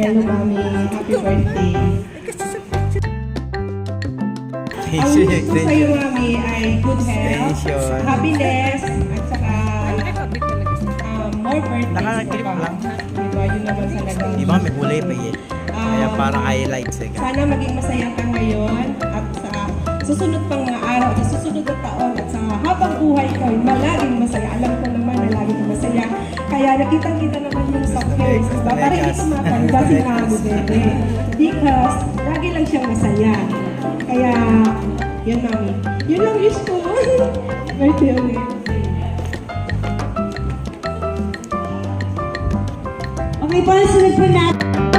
Hello, Mami. Happy birthday. Ang Thank gusto ko you. sa'yo, Mami, ay good health, Extension. happiness, at saka more birthdays. Nakaklip lang. Diba, yun naman talaga. Di ba may kulay pa eh. Kaya parang highlights eh. Sana maging masaya ka ngayon at sa susunod pang mga araw, sa susunod na taon at sa habang buhay ko, malaging masaya. Alam ko naman na laging masaya. Kaya nakitang-kita naman yung soft hair. Diba? Para hindi kumakanda si Mami, bebe. Because lagi lang siyang masaya. Kaya, yun, Mami. Yun lang wish ko. Birthday ulit. Okay po, sunod po natin.